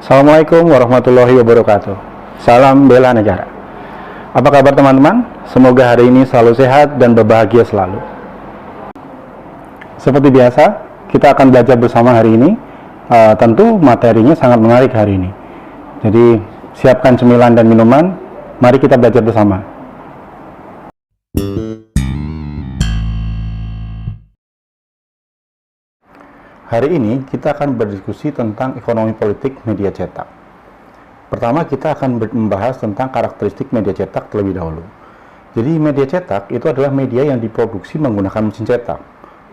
Assalamualaikum warahmatullahi wabarakatuh. Salam bela negara. Apa kabar teman-teman? Semoga hari ini selalu sehat dan berbahagia selalu. Seperti biasa, kita akan belajar bersama hari ini. Tentu materinya sangat menarik hari ini. Jadi siapkan cemilan dan minuman. Mari kita belajar bersama. Hari ini kita akan berdiskusi tentang ekonomi politik media cetak. Pertama kita akan membahas tentang karakteristik media cetak terlebih dahulu. Jadi media cetak itu adalah media yang diproduksi menggunakan mesin cetak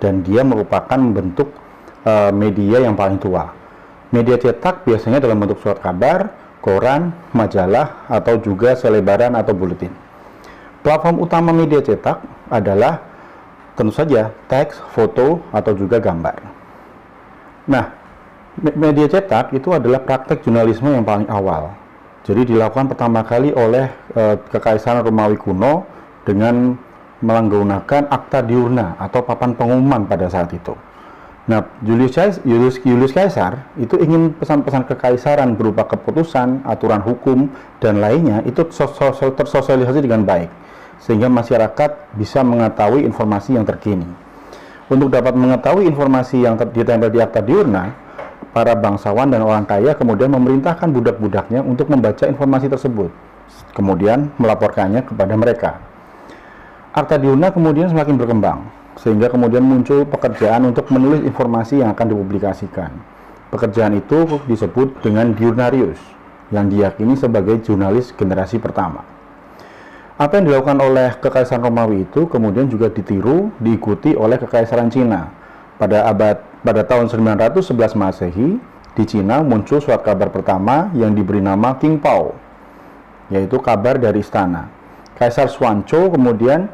dan dia merupakan bentuk media yang paling tua. Media cetak biasanya dalam bentuk surat kabar, koran, majalah, atau juga selebaran atau buletin. Platform utama media cetak adalah tentu saja teks, foto, atau juga gambar. Nah, media cetak itu adalah praktek jurnalisme yang paling awal. Jadi dilakukan pertama kali oleh Kekaisaran Romawi kuno dengan menggunakan akta diurna atau papan pengumuman pada saat itu. Nah, Julius Caesar itu ingin pesan-pesan kekaisaran berupa keputusan, aturan hukum, dan lainnya itu tersosialisasi dengan baik, sehingga masyarakat bisa mengetahui informasi yang terkini. Untuk dapat mengetahui informasi yang ditempel di akta diurna, para bangsawan dan orang kaya kemudian memerintahkan budak-budaknya untuk membaca informasi tersebut, kemudian melaporkannya kepada mereka. Akta diurna kemudian semakin berkembang, sehingga kemudian muncul pekerjaan untuk menulis informasi yang akan dipublikasikan. Pekerjaan itu disebut dengan diurnarius, yang diyakini sebagai jurnalis generasi pertama. Apa yang dilakukan oleh Kekaisaran Romawi itu kemudian juga ditiru, diikuti oleh Kekaisaran Cina. Pada tahun 911 Masehi, di Cina muncul surat kabar pertama yang diberi nama King Pao, yaitu kabar dari istana. Kaisar Xuanzhou kemudian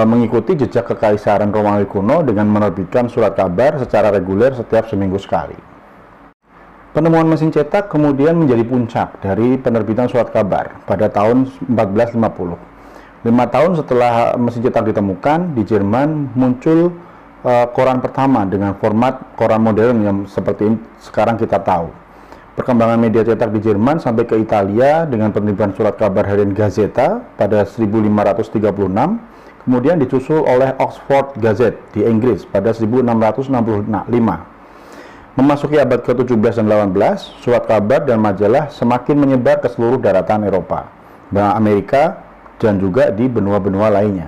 mengikuti jejak Kekaisaran Romawi kuno dengan menerbitkan surat kabar secara reguler setiap seminggu sekali. Penemuan mesin cetak kemudian menjadi puncak dari penerbitan surat kabar pada tahun 1450. 5 tahun setelah mesin cetak ditemukan, di Jerman muncul koran pertama dengan format koran modern yang seperti sekarang kita tahu. Perkembangan media cetak di Jerman sampai ke Italia dengan penerbitan surat kabar harian Gazeta pada 1536, kemudian disusul oleh Oxford Gazette di Inggris pada 1665. Memasuki abad ke-17 dan 18, surat kabar dan majalah semakin menyebar ke seluruh daratan Eropa, Amerika, dan juga di benua-benua lainnya.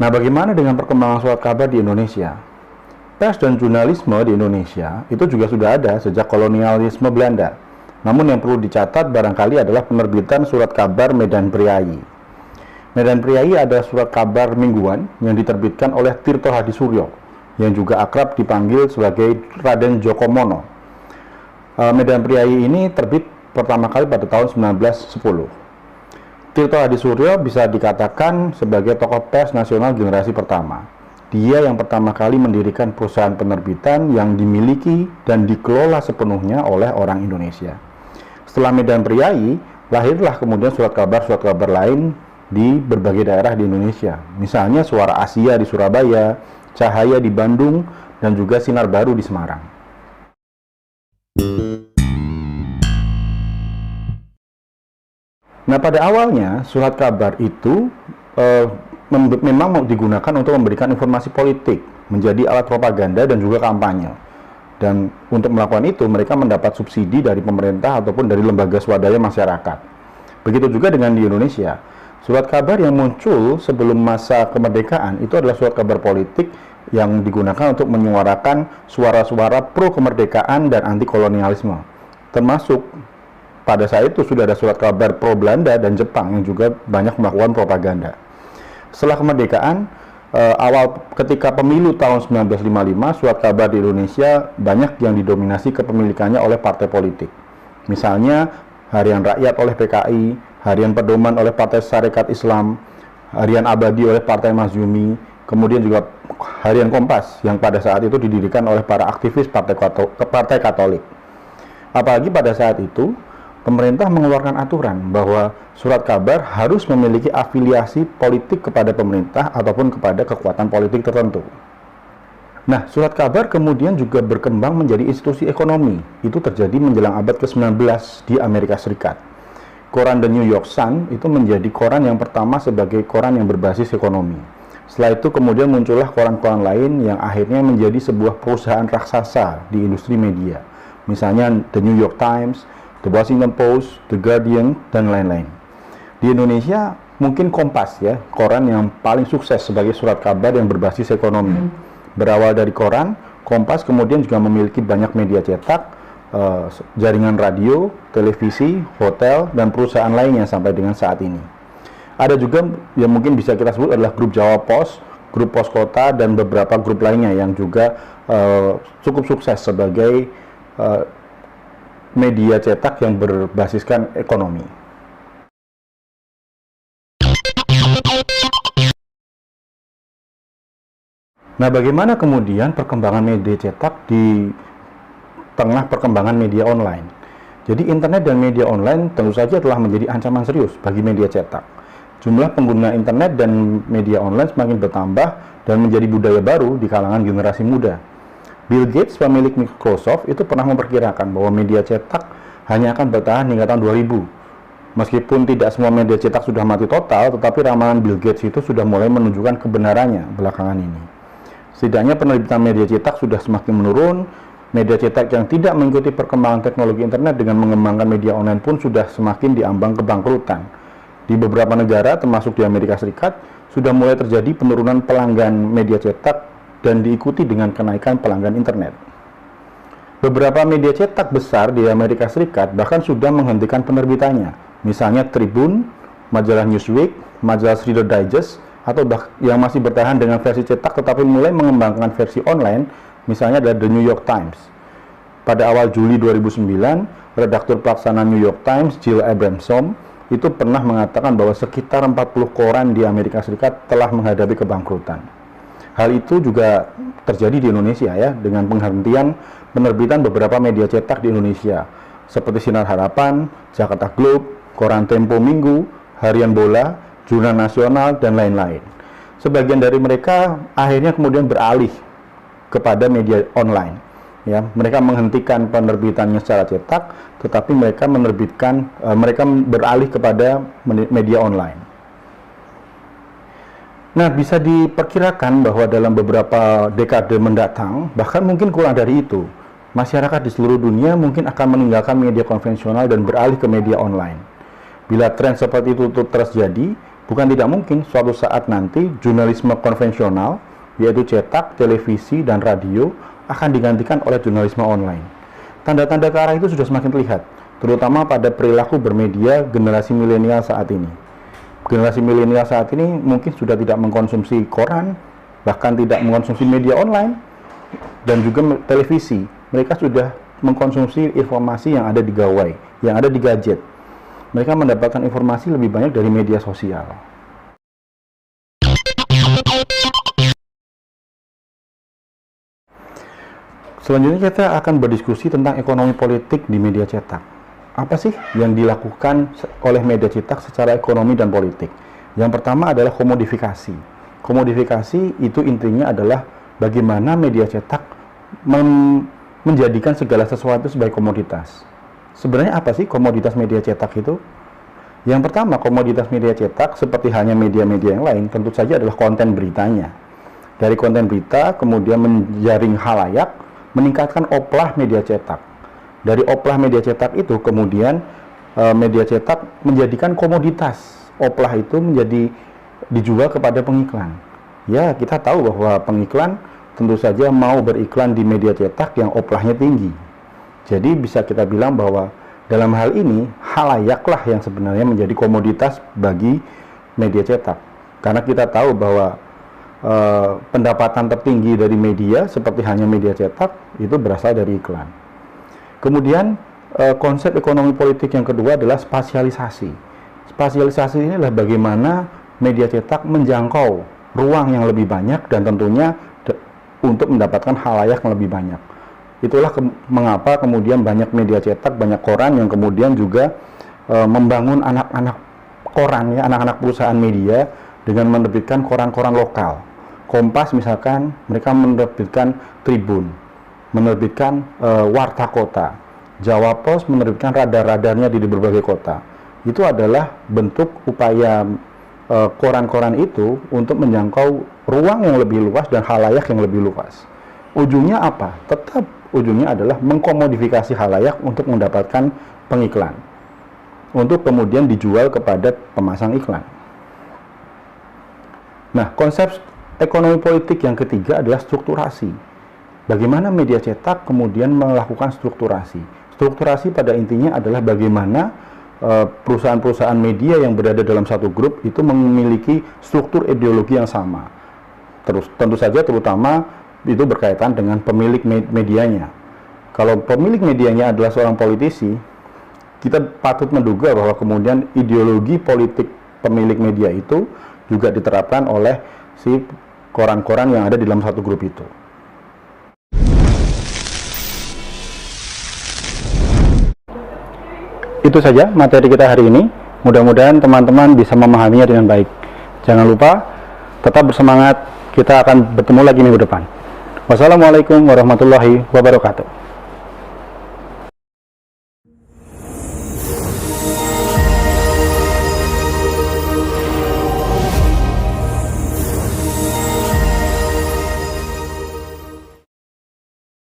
Nah, bagaimana dengan perkembangan surat kabar di Indonesia? Pers dan jurnalisme di Indonesia itu juga sudah ada sejak kolonialisme Belanda. Namun yang perlu dicatat barangkali adalah penerbitan surat kabar Medan Priayi. Medan Priayi adalah surat kabar mingguan yang diterbitkan oleh Tirto Hadisuryo, yang juga akrab dipanggil sebagai Raden Djokomono. Medan Priayi ini terbit pertama kali pada tahun 1910. Tirto Hadisuryo bisa dikatakan sebagai tokoh pers nasional generasi pertama. Dia yang pertama kali mendirikan perusahaan penerbitan yang dimiliki dan dikelola sepenuhnya oleh orang Indonesia. Setelah Medan Priayi, lahirlah kemudian surat kabar lain di berbagai daerah di Indonesia. Misalnya Suara Asia di Surabaya, Cahaya di Bandung, dan juga Sinar Baru di Semarang. Nah, pada awalnya surat kabar itu memang digunakan untuk memberikan informasi politik, menjadi alat propaganda dan juga kampanye. Dan untuk melakukan itu mereka mendapat subsidi dari pemerintah ataupun dari lembaga swadaya masyarakat. Begitu juga dengan di Indonesia. Surat kabar yang muncul sebelum masa kemerdekaan itu adalah surat kabar politik yang digunakan untuk menyuarakan suara-suara pro kemerdekaan dan anti kolonialisme. Termasuk pada saat itu sudah ada surat kabar pro Belanda dan Jepang yang juga banyak melakukan propaganda. Setelah kemerdekaan, ketika pemilu tahun 1955, surat kabar di Indonesia banyak yang didominasi kepemilikannya oleh partai politik. Misalnya Harian Rakyat oleh PKI, Harian Pedoman oleh Partai Sarekat Islam, Harian Abadi oleh Partai Masyumi, kemudian juga Harian Kompas yang pada saat itu didirikan oleh para aktivis Partai Katolik. Apalagi pada saat itu, pemerintah mengeluarkan aturan bahwa surat kabar harus memiliki afiliasi politik kepada pemerintah ataupun kepada kekuatan politik tertentu. Nah, surat kabar kemudian juga berkembang menjadi institusi ekonomi. Itu terjadi menjelang abad ke-19 di Amerika Serikat. Koran The New York Sun itu menjadi koran yang pertama sebagai koran yang berbasis ekonomi. Setelah itu kemudian muncullah koran-koran lain yang akhirnya menjadi sebuah perusahaan raksasa di industri media. Misalnya The New York Times, The Washington Post, The Guardian, dan lain-lain. Di Indonesia mungkin Kompas ya, koran yang paling sukses sebagai surat kabar yang berbasis ekonomi. Berawal dari koran, Kompas kemudian juga memiliki banyak media cetak, jaringan radio, televisi, hotel, dan perusahaan lainnya sampai dengan saat ini. Ada juga yang mungkin bisa kita sebut adalah grup Jawa Pos, grup Pos Kota, dan beberapa grup lainnya yang juga cukup sukses sebagai media cetak yang berbasiskan ekonomi. Nah, bagaimana kemudian perkembangan media cetak di tengah perkembangan media online? Jadi, internet dan media online tentu saja telah menjadi ancaman serius bagi media cetak. Jumlah pengguna internet dan media online semakin bertambah dan menjadi budaya baru di kalangan generasi muda. Bill Gates, pemilik Microsoft, itu pernah memperkirakan bahwa media cetak hanya akan bertahan hingga tahun 2000. Meskipun tidak semua media cetak sudah mati total, tetapi ramalan Bill Gates itu sudah mulai menunjukkan kebenarannya belakangan ini. Setidaknya penerbitan media cetak sudah semakin menurun. Media cetak yang tidak mengikuti perkembangan teknologi internet dengan mengembangkan media online pun sudah semakin diambang kebangkrutan. Di beberapa negara, termasuk di Amerika Serikat, sudah mulai terjadi penurunan pelanggan media cetak dan diikuti dengan kenaikan pelanggan internet. Beberapa media cetak besar di Amerika Serikat bahkan sudah menghentikan penerbitannya. Misalnya Tribune, majalah Newsweek, majalah Reader Digest, atau yang masih bertahan dengan versi cetak tetapi mulai mengembangkan versi online, misalnya ada The New York Times. Pada awal Juli 2009, redaktur pelaksana New York Times, Jill Abramson, itu pernah mengatakan bahwa sekitar 40 koran di Amerika Serikat telah menghadapi kebangkrutan. Hal itu juga terjadi di Indonesia ya, dengan penghentian penerbitan beberapa media cetak di Indonesia, seperti Sinar Harapan, Jakarta Globe, Koran Tempo Minggu, Harian Bola, Jurnal Nasional, dan lain-lain. Sebagian dari mereka akhirnya kemudian beralih kepada media online. Ya, mereka menghentikan penerbitannya secara cetak, tetapi mereka mereka beralih kepada media online. Nah, bisa diperkirakan bahwa dalam beberapa dekade mendatang, bahkan mungkin kurang dari itu, masyarakat di seluruh dunia mungkin akan meninggalkan media konvensional dan beralih ke media online. Bila tren seperti itu terjadi, bukan tidak mungkin suatu saat nanti jurnalisme konvensional, yaitu cetak, televisi, dan radio, akan digantikan oleh jurnalisme online. Tanda-tanda ke arah itu sudah semakin terlihat, terutama pada perilaku bermedia generasi milenial saat ini. Generasi milenial saat ini mungkin sudah tidak mengkonsumsi koran, bahkan tidak mengkonsumsi media online, dan juga televisi. Mereka sudah mengkonsumsi informasi yang ada di gawai, yang ada di gadget. Mereka mendapatkan informasi lebih banyak dari media sosial. Selanjutnya kita akan berdiskusi tentang ekonomi politik di media cetak. Apa sih yang dilakukan oleh media cetak secara ekonomi dan politik? Yang pertama adalah komodifikasi. Komodifikasi itu intinya adalah bagaimana media cetak menjadikan segala sesuatu sebagai komoditas. Sebenarnya apa sih komoditas media cetak itu? Yang pertama, komoditas media cetak seperti hanya media-media yang lain tentu saja adalah konten beritanya. Dari konten berita kemudian menjaring halayak, meningkatkan oplah media cetak. Dari oplah media cetak itu kemudian media cetak menjadikan komoditas. Oplah itu menjadi dijual kepada pengiklan. Ya, kita tahu bahwa pengiklan tentu saja mau beriklan di media cetak yang oplahnya tinggi. Jadi bisa kita bilang bahwa dalam hal ini halayaklah yang sebenarnya menjadi komoditas bagi media cetak. Karena kita tahu bahwa pendapatan tertinggi dari media seperti hanya media cetak itu berasal dari iklan. Kemudian konsep ekonomi politik yang kedua adalah spasialisasi. Spasialisasi ini adalah bagaimana media cetak menjangkau ruang yang lebih banyak dan tentunya untuk mendapatkan halayak yang lebih banyak. Itulah mengapa kemudian banyak media cetak, banyak koran yang kemudian juga membangun anak-anak koran ya, anak-anak perusahaan media dengan menerbitkan koran-koran lokal. Kompas misalkan, mereka menerbitkan Tribun, menerbitkan Warta Kota. Jawa Pos menerbitkan radar-radarnya di berbagai kota. Itu adalah bentuk upaya koran-koran itu untuk menjangkau ruang yang lebih luas dan khalayak yang lebih luas. Ujungnya apa? Tetap ujungnya adalah mengkomodifikasi khalayak untuk mendapatkan pengiklan, untuk kemudian dijual kepada pemasang iklan. Nah, konsep ekonomi politik yang ketiga adalah strukturasi. Bagaimana media cetak kemudian melakukan strukturasi. Strukturasi pada intinya adalah bagaimana perusahaan-perusahaan media yang berada dalam satu grup itu memiliki struktur ideologi yang sama. Terus tentu saja terutama itu berkaitan dengan pemilik medianya. Kalau pemilik medianya adalah seorang politisi, kita patut menduga bahwa kemudian ideologi politik pemilik media itu juga diterapkan oleh si koran-koran yang ada di dalam satu grup itu. Itu saja materi kita hari ini. Mudah-mudahan teman-teman bisa memahaminya dengan baik. Jangan lupa tetap bersemangat. Kita akan bertemu lagi minggu depan. Wassalamualaikum warahmatullahi wabarakatuh.